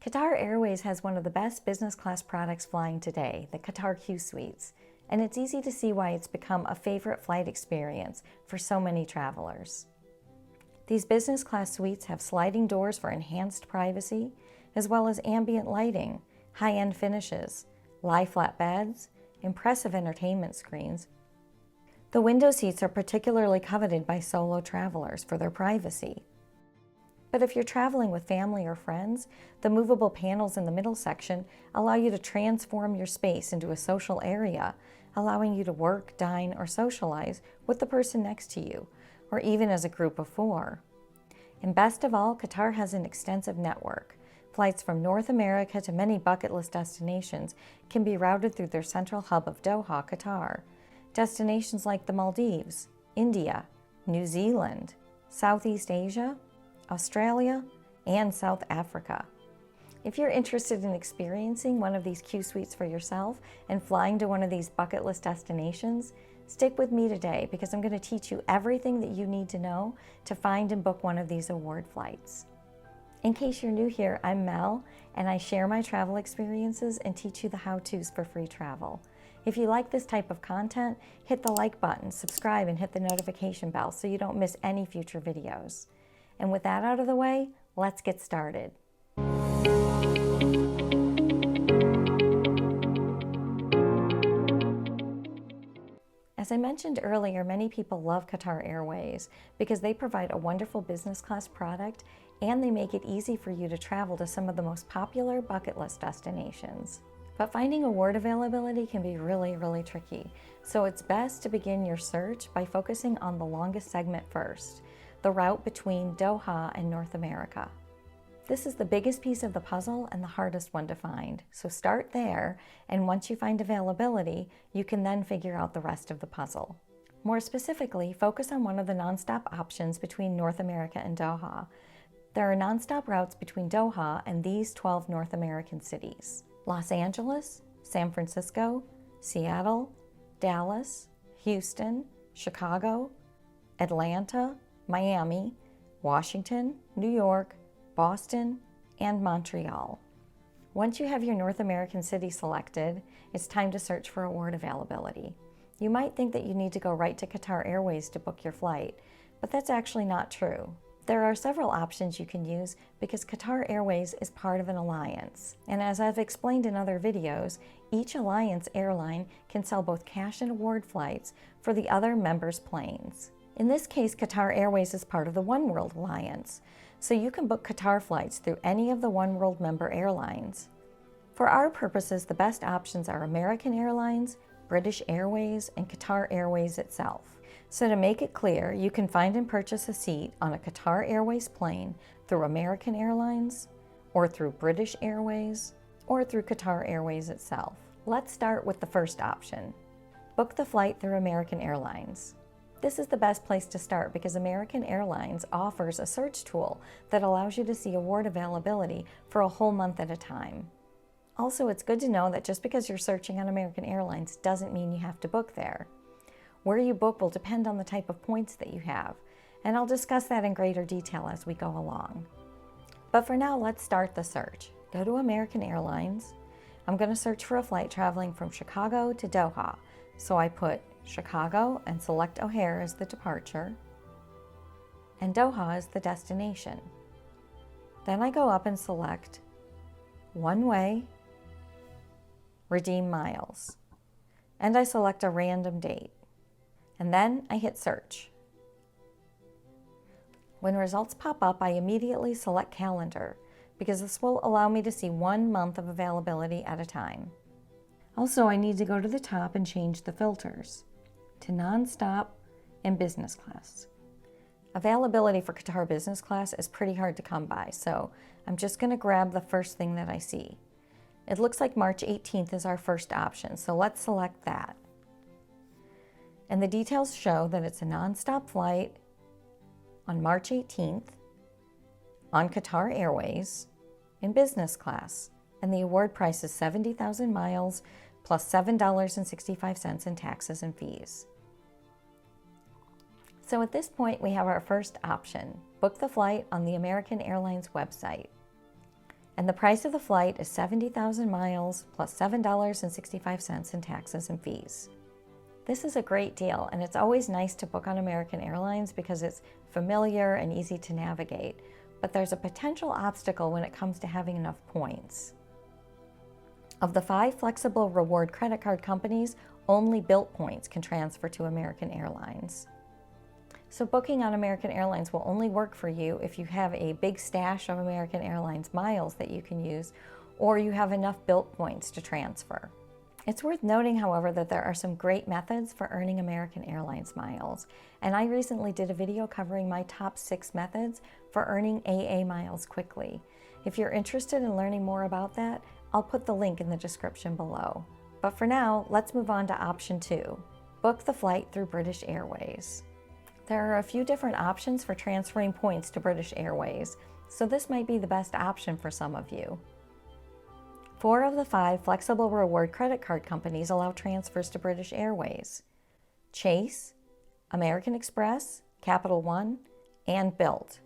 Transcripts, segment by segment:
Qatar Airways has one of the best business class products flying today, the Qatar Qsuites, and it's easy to see why it's become a favorite flight experience for so many travelers. These business class suites have sliding doors for enhanced privacy, as well as ambient lighting, high-end finishes, lie-flat beds, impressive entertainment screens. The window seats are particularly coveted by solo travelers for their privacy. But if you're traveling with family or friends, the movable panels in the middle section allow you to transform your space into a social area, allowing you to work, dine, or socialize with the person next to you, or even as a group of 4. And best of all, Qatar has an extensive network. Flights from North America to many bucket list destinations can be routed through their central hub of Doha, Qatar. Destinations like the Maldives, India, New Zealand, Southeast Asia, Australia, and South Africa. If you're interested in experiencing one of these Qsuites for yourself and flying to one of these bucket list destinations, stick with me today because I'm going to teach you everything that you need to know to find and book one of these award flights. In case you're new here, I'm Mel, and I share my travel experiences and teach you the how-tos for free travel. If you like this type of content, hit the like button, subscribe, and hit the notification bell so you don't miss any future videos. And with that out of the way, let's get started. As I mentioned earlier, many people love Qatar Airways because they provide a wonderful business class product and they make it easy for you to travel to some of the most popular bucket list destinations. But finding award availability can be really tricky, so it's best to begin your search by focusing on the longest segment first, the route between Doha and North America. This is the biggest piece of the puzzle and the hardest one to find, so start there, and once you find availability, you can then figure out the rest of the puzzle. More specifically, focus on one of the nonstop options between North America and Doha. There are nonstop routes between Doha and these 12 North American cities: Los Angeles, San Francisco, Seattle, Dallas, Houston, Chicago, Atlanta, Miami, Washington, New York, Boston, and Montreal. Once you have your North American city selected, it's time to search for award availability. You might think that you need to go right to Qatar Airways to book your flight, but that's actually not true. There are several options you can use because Qatar Airways is part of an alliance. And as I've explained in other videos, each alliance airline can sell both cash and award flights for the other members' planes. In this case, Qatar Airways is part of the One World Alliance, so you can book Qatar flights through any of the One World member airlines. For our purposes, the best options are American Airlines, British Airways, and Qatar Airways itself. So to make it clear, you can find and purchase a seat on a Qatar Airways plane through American Airlines, or through British Airways, or through Qatar Airways itself. Let's start with the first option. Book the flight through American Airlines. This is the best place to start because American Airlines offers a search tool that allows you to see award availability for a whole month at a time. Also, it's good to know that just because you're searching on American Airlines doesn't mean you have to book there. Where you book will depend on the type of points that you have, and I'll discuss that in greater detail as we go along. But for now, let's start the search. Go to American Airlines. I'm going to search for a flight traveling from Chicago to Doha, so I put Chicago and select O'Hare as the departure and Doha as the destination. Then I go up and select One Way, Redeem Miles, and I select a random date, and then I hit search. When results pop up, I immediately select calendar because this will allow me to see 1 month of availability at a time. Also, I need to go to the top and change the filters to non-stop and business class. Availability for Qatar business class is pretty hard to come by, so I'm just going to grab the first thing that I see. It looks like March 18th is our first option, so let's select that. And the details show that it's a non-stop flight on March 18th on Qatar Airways in business class, and the award price is 70,000 miles plus $7.65 in taxes and fees. So at this point, we have our first option, book the flight on the American Airlines website. And the price of the flight is 70,000 miles plus $7.65 in taxes and fees. This is a great deal, and it's always nice to book on American Airlines because it's familiar and easy to navigate. But there's a potential obstacle when it comes to having enough points. Of the 5 flexible reward credit card companies, only Bilt points can transfer to American Airlines. So booking on American Airlines will only work for you if you have a big stash of American Airlines miles that you can use, or you have enough Bilt points to transfer. It's worth noting, however, that there are some great methods for earning American Airlines miles, and I recently did a video covering my top 6 methods for earning AA miles quickly. If you're interested in learning more about that, I'll put the link in the description below. But for now, let's move on to option 2. Book the flight through British Airways. There are a few different options for transferring points to British Airways, so this might be the best option for some of you. 4 of the 5 flexible reward credit card companies allow transfers to British Airways: Chase, American Express, Capital One, and Bilt.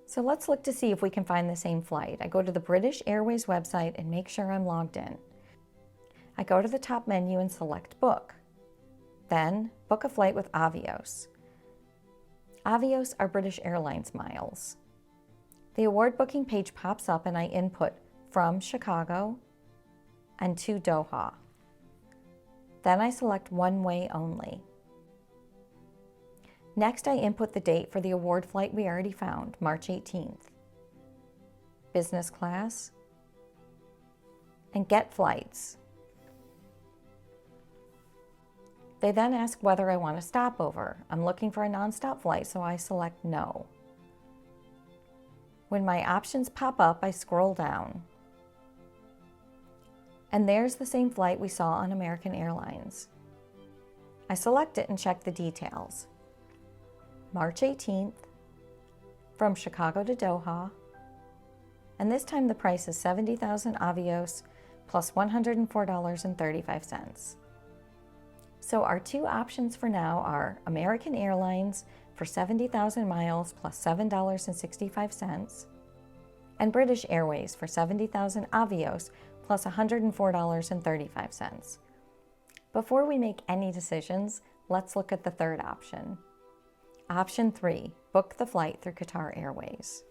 So let's look to see if we can find the same flight. I go to the British Airways website and make sure I'm logged in. I go to the top menu and select Book. Then, book a flight with Avios. Avios are British Airlines miles. The award booking page pops up and I input from Chicago and to Doha. Then I select one way only. Next, I input the date for the award flight we already found, March 18th. Business class, and get flights. They then ask whether I want a stopover. I'm looking for a nonstop flight, so I select no. When my options pop up, I scroll down. And there's the same flight we saw on American Airlines. I select it and check the details. March 18th, from Chicago to Doha, and this time the price is 70,000 Avios plus $104.35. So our 2 options for now are American Airlines for 70,000 miles plus $7.65, and British Airways for 70,000 Avios plus $104.35. Before we make any decisions, let's look at the third option. Option 3, book the flight through Qatar Airways.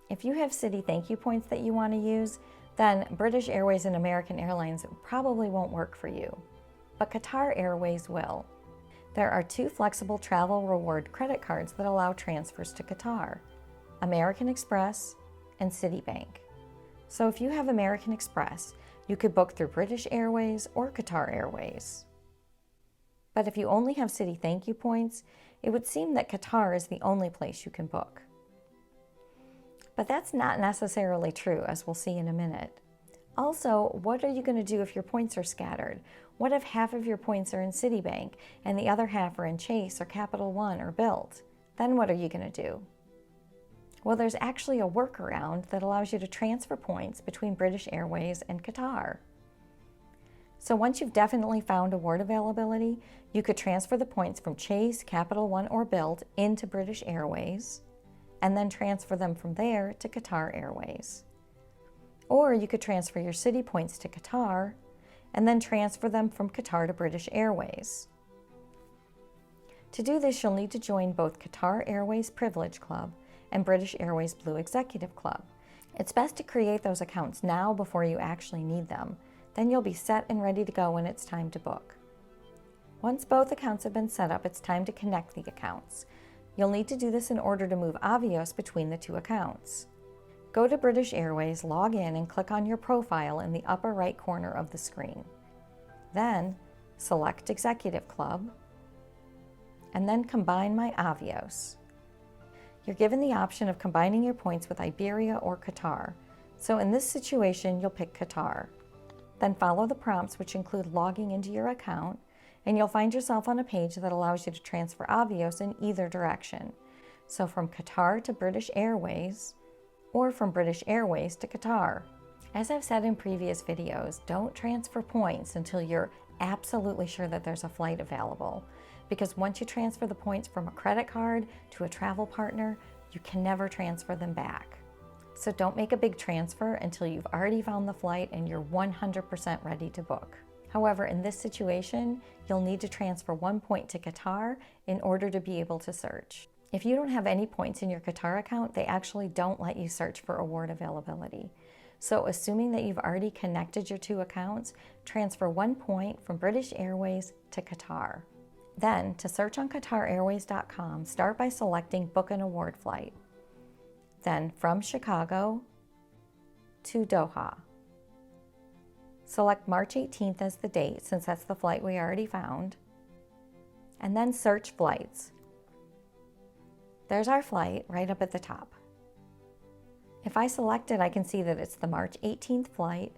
If you have Citi thank you points that you want to use, then British Airways and American Airlines probably won't work for you. But Qatar Airways will. There are 2 flexible travel reward credit cards that allow transfers to Qatar: American Express and Citibank. So if you have American Express, you could book through British Airways or Qatar Airways. But if you only have Citi thank you points, it would seem that Qatar is the only place you can book. But that's not necessarily true, as we'll see in a minute. Also, what are you going to do if your points are scattered? What if half of your points are in Citibank and the other half are in Chase or Capital One or Bilt? Then what are you going to do? Well, there's actually a workaround that allows you to transfer points between British Airways and Qatar. So once you've definitely found award availability, you could transfer the points from Chase, Capital One, or Bilt into British Airways, and then transfer them from there to Qatar Airways. Or you could transfer your Citi points to Qatar, and then transfer them from Qatar to British Airways. To do this, you'll need to join both Qatar Airways Privilege Club and British Airways Blue Executive Club. It's best to create those accounts now before you actually need them. Then you'll be set and ready to go when it's time to book. Once both accounts have been set up, it's time to connect the accounts. You'll need to do this in order to move Avios between the 2 accounts. Go to British Airways, log in, and click on your profile in the upper right corner of the screen. Then, select Executive Club, and then combine my Avios. You're given the option of combining your points with Iberia or Qatar. So in this situation, you'll pick Qatar. Then follow the prompts, which include logging into your account, and you'll find yourself on a page that allows you to transfer Avios in either direction. So from Qatar to British Airways, or from British Airways to Qatar. As I've said in previous videos, don't transfer points until you're absolutely sure that there's a flight available, because once you transfer the points from a credit card to a travel partner, you can never transfer them back. So don't make a big transfer until you've already found the flight and you're 100% ready to book. However, in this situation, you'll need to transfer 1 point to Qatar in order to be able to search. If you don't have any points in your Qatar account, they actually don't let you search for award availability. So assuming that you've already connected your two accounts, transfer 1 point from British Airways to Qatar. Then, to search on qatarairways.com, start by selecting Book an Award Flight. Then, from Chicago to Doha. Select March 18th as the date, since that's the flight we already found. And then search flights. There's our flight right up at the top. If I select it, I can see that it's the March 18th flight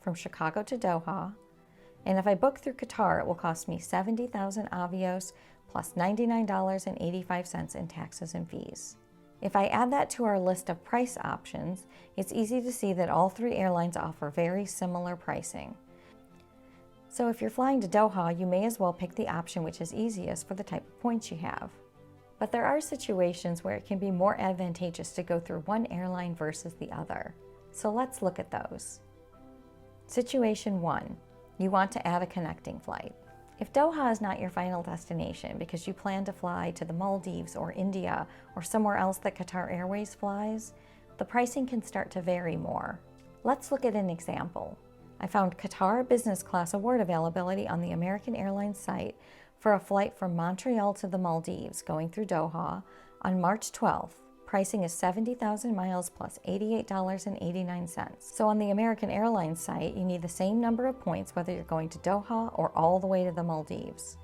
from Chicago to Doha. And if I book through Qatar, it will cost me 70,000 avios plus $99.85 in taxes and fees. If I add that to our list of price options, it's easy to see that all three airlines offer very similar pricing. So if you're flying to Doha, you may as well pick the option which is easiest for the type of points you have. But there are situations where it can be more advantageous to go through one airline versus the other. So let's look at those. Situation 1. You want to add a connecting flight. If Doha is not your final destination because you plan to fly to the Maldives or India or somewhere else that Qatar Airways flies, the pricing can start to vary more. Let's look at an example. I found Qatar business class award availability on the American Airlines site for a flight from Montreal to the Maldives going through Doha on March 12th. Pricing is 70,000 miles plus $88.89. So on the American Airlines site, you need the same number of points whether you're going to Doha or all the way to the Maldives.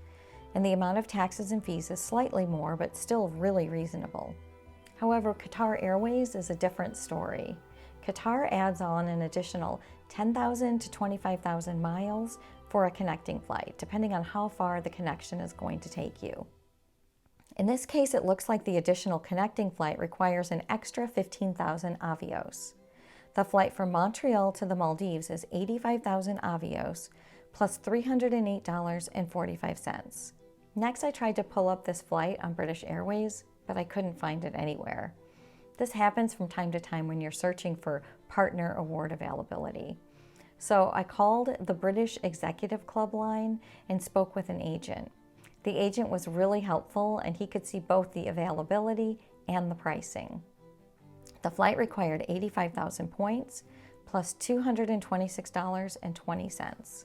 And the amount of taxes and fees is slightly more, but still really reasonable. However, Qatar Airways is a different story. Qatar adds on an additional 10,000 to 25,000 miles for a connecting flight, depending on how far the connection is going to take you. In this case, it looks like the additional connecting flight requires an extra 15,000 avios. The flight from Montreal to the Maldives is 85,000 avios plus $308.45. Next, I tried to pull up this flight on British Airways, but I couldn't find it anywhere. This happens from time to time when you're searching for partner award availability. So I called the British Executive Club line and spoke with an agent. The agent was really helpful and he could see both the availability and the pricing. The flight required 85,000 points plus $226.20.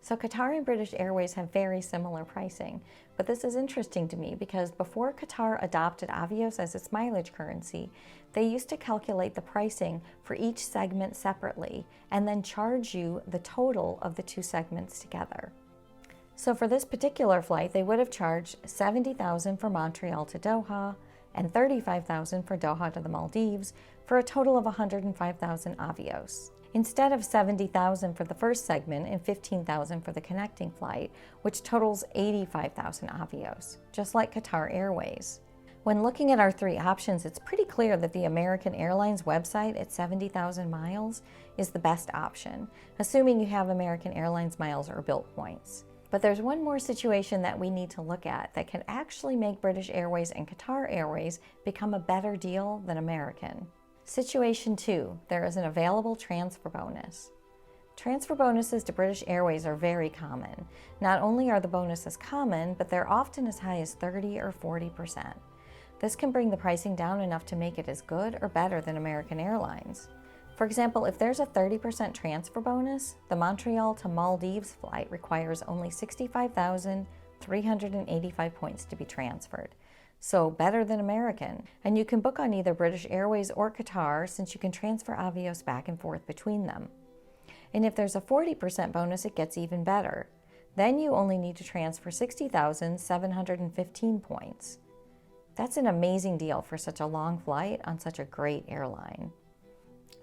So Qatar and British Airways have very similar pricing, but this is interesting to me because before Qatar adopted Avios as its mileage currency, they used to calculate the pricing for each segment separately and then charge you the total of the two segments together. So for this particular flight, they would have charged $70,000 for Montreal to Doha and $35,000 for Doha to the Maldives for a total of $105,000 avios. Instead of $70,000 for the first segment and $15,000 for the connecting flight, which totals $85,000 avios, just like Qatar Airways. When looking at our three options, it's pretty clear that the American Airlines website at 70,000 miles is the best option, assuming you have American Airlines miles or bilt points. But there's one more situation that we need to look at that can actually make British Airways and Qatar Airways become a better deal than American. Situation 2, there is an available transfer bonus. Transfer bonuses to British Airways are very common. Not only are the bonuses common, but they're often as high as 30 or 40%. This can bring the pricing down enough to make it as good or better than American Airlines. For example, if there's a 30% transfer bonus, the Montreal to Maldives flight requires only 65,385 points to be transferred. So better than American. And you can book on either British Airways or Qatar since you can transfer avios back and forth between them. And if there's a 40% bonus, it gets even better. Then you only need to transfer 60,715 points. That's an amazing deal for such a long flight on such a great airline.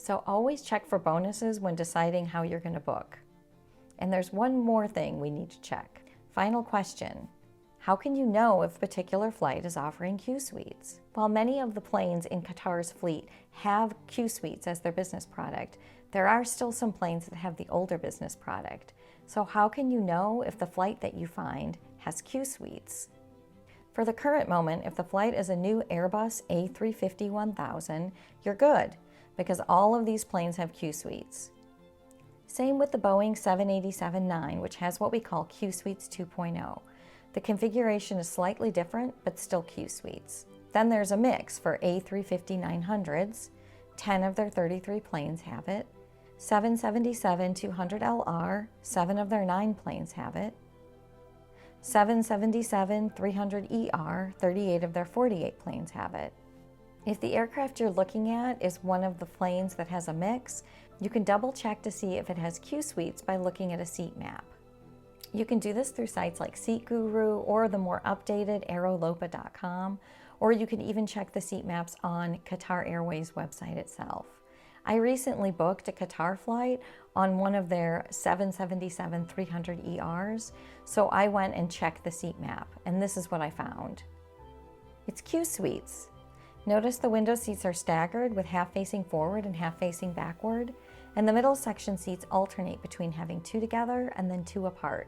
So always check for bonuses when deciding how you're going to book. And there's one more thing we need to check. Final question. How can you know if a particular flight is offering Qsuites? While many of the planes in Qatar's fleet have Qsuites as their business product, there are still some planes that have the older business product. So how can you know if the flight that you find has Qsuites? For the current moment, if the flight is a new Airbus A350-1000, you're good. because all of these planes have Q Suites. Same with the Boeing 787-9, which has what we call Q Suites 2.0. The configuration is slightly different, but still Q Suites. Then there's a mix for A350-900s. 10 of their 33 planes have it. 777-200LR, 7 of their 9 planes have it. 777-300ER, 38 of their 48 planes have it. If the aircraft you're looking at is one of the planes that has a mix, you can double check to see if it has Q Suites by looking at a seat map. You can do this through sites like Seat Guru or the more updated aerolopa.com, or you can even check the seat maps on Qatar Airways website itself. I recently booked a Qatar flight on one of their 777-300ERs, so I went and checked the seat map, and this is what I found. It's Q Suites. Notice the window seats are staggered with half facing forward and half facing backward, and the middle section seats alternate between having 2 together and then 2 apart.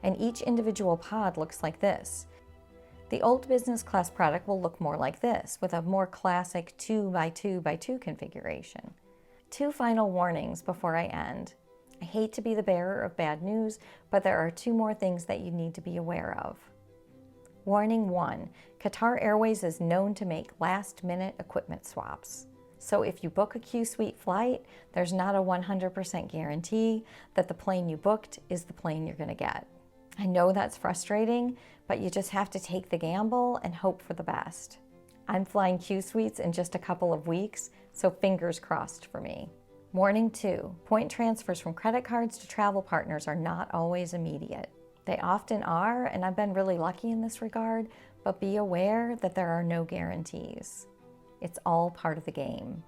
And each individual pod looks like this. The old business class product will look more like this, with a more classic 2x2x2 configuration. 2 final warnings before I end. I hate to be the bearer of bad news, but there are 2 more things that you need to be aware of. Warning 1, Qatar Airways is known to make last-minute equipment swaps. So if you book a Q Suite flight, there's not a 100% guarantee that the plane you booked is the plane you're going to get. I know that's frustrating, but you just have to take the gamble and hope for the best. I'm flying Q Suites in just a couple of weeks, so fingers crossed for me. Warning 2, point transfers from credit cards to travel partners are not always immediate. They often are, and I've been really lucky in this regard, but be aware that there are no guarantees. It's all part of the game.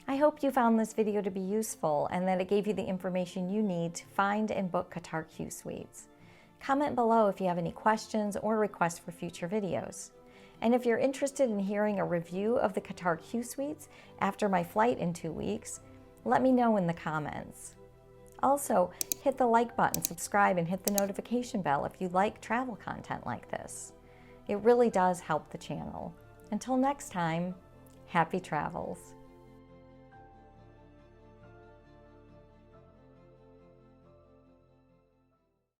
I hope you found this video to be useful and that it gave you the information you need to find and book Qatar Q Suites. Comment below if you have any questions or requests for future videos. And if you're interested in hearing a review of the Qatar Q Suites after my flight in 2 weeks, let me know in the comments. Also, hit the like button, subscribe, and hit the notification bell if you like travel content like this. It really does help the channel. Until next time, happy travels.